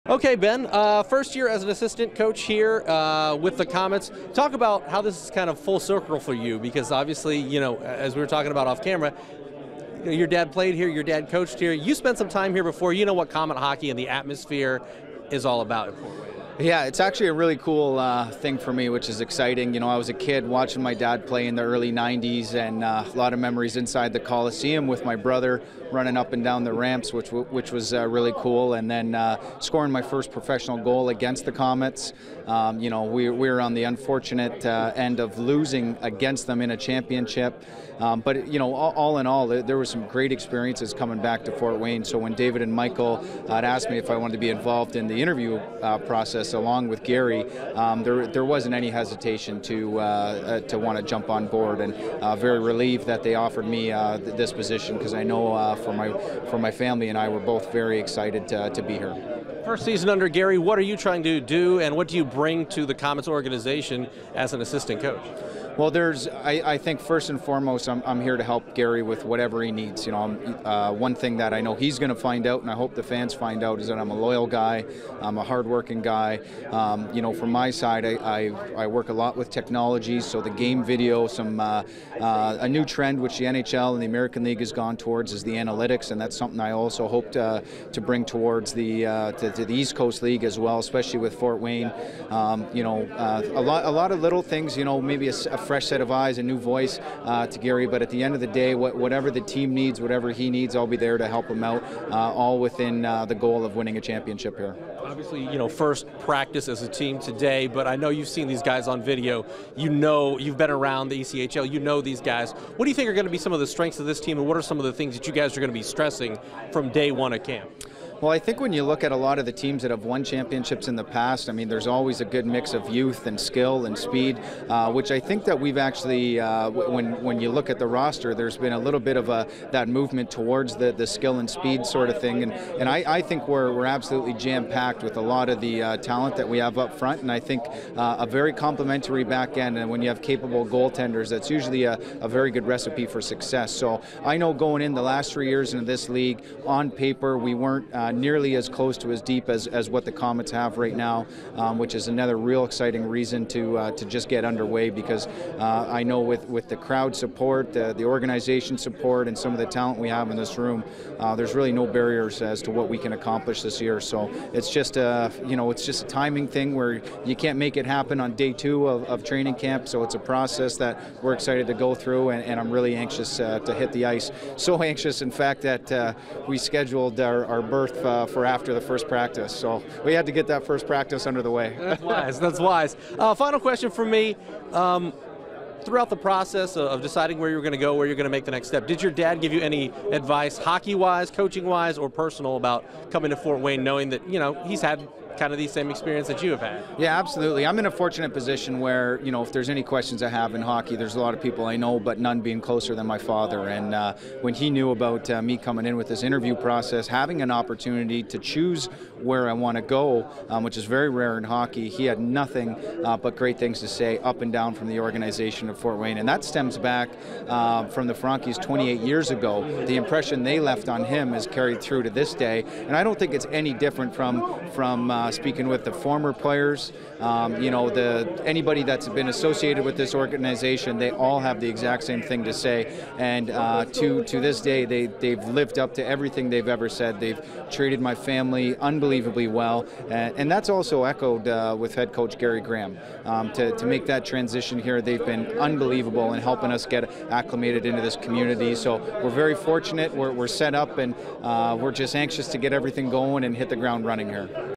Okay, Ben, first year as an assistant coach here with the Komets. Talk about how this is kind of full circle for you, because obviously, as we were talking about off camera, your dad played here, your dad coached here. You spent some time here before. You know what Comet hockey and the atmosphere is all about. Yeah, it's actually a really cool thing for me, which is exciting. I was a kid watching my dad play in the early 90s, and a lot of memories inside the Coliseum with my brother running up and down the ramps, which was really cool. And then scoring my first professional goal against the Komets. We were on the unfortunate end of losing against them in a championship. But all in all, there were some great experiences coming back to Fort Wayne. So when David and Michael had asked me if I wanted to be involved in the interview process along with Gary, there wasn't any hesitation to want to jump on board, and very relieved that they offered me this position, because I know for my family and I were both very excited to be here. First season under Gary, what are you trying to do, and what do you bring to the Komets organization as an assistant coach? Well, I think first and foremost, I'm here to help Gary with whatever he needs. One thing that I know he's going to find out, and I hope the fans find out, is that I'm a loyal guy, I'm a hardworking guy. From my side, I work a lot with technology, so the game video, a new trend which the NHL and the American League has gone towards is the analytics, and that's something I also hope to bring towards the East Coast League as well, especially with Fort Wayne. A lot of little things, maybe a fresh set of eyes, a new voice to Gary, but at the end of the day, whatever the team needs, whatever he needs, I'll be there to help him out, all within the goal of winning a championship here. Obviously, first practice as a team today, but I know you've seen these guys on video. You've been around the ECHL, you know these guys. What do you think are going to be some of the strengths of this team, and what are some of the things that you guys are going to be stressing from day one of camp? Well, I think when you look at a lot of the teams that have won championships in the past, there's always a good mix of youth and skill and speed, which I think that we've actually, when you look at the roster, there's been a little bit of that movement towards the skill and speed sort of thing, and I think we're absolutely jam-packed with a lot of the talent that we have up front, and I think a very complementary back end, and when you have capable goaltenders, that's usually a very good recipe for success. So I know going in the last 3 years into this league, on paper, we weren't nearly as close to as deep as what the Komets have right now, which is another real exciting reason to just get underway, because I know with the crowd support, the organization support, and some of the talent we have in this room, there's really no barriers as to what we can accomplish this year. So it's just it's just a timing thing where you can't make it happen on day 2 of training camp. So it's a process that we're excited to go through, and I'm really anxious to hit the ice. So anxious, in fact, that we scheduled our berth for after the first practice, so we had to get that first practice under the way. That's wise. That's wise. Final question for me. Throughout the process of deciding where you're going to go, where you're going to make the next step, did your dad give you any advice, hockey-wise, coaching-wise, or personal, about coming to Fort Wayne, knowing that he's had kind of the same experience that you have had? Yeah, absolutely. I'm in a fortunate position where, if there's any questions I have in hockey, there's a lot of people I know, but none being closer than my father. And when he knew about me coming in with this interview process, having an opportunity to choose where I want to go, which is very rare in hockey, he had nothing but great things to say up and down from the organization of Fort Wayne. And that stems back from the Frankies 28 years ago. The impression they left on him is carried through to this day. And I don't think it's any different from speaking with the former players, anybody that's been associated with this organization, they all have the exact same thing to say. And to this day, they've lived up to everything they've ever said. They've treated my family unbelievably well, and that's also echoed with head coach Gary Graham. To make that transition here, they've been unbelievable in helping us get acclimated into this community. So we're very fortunate. We're set up, and we're just anxious to get everything going and hit the ground running here.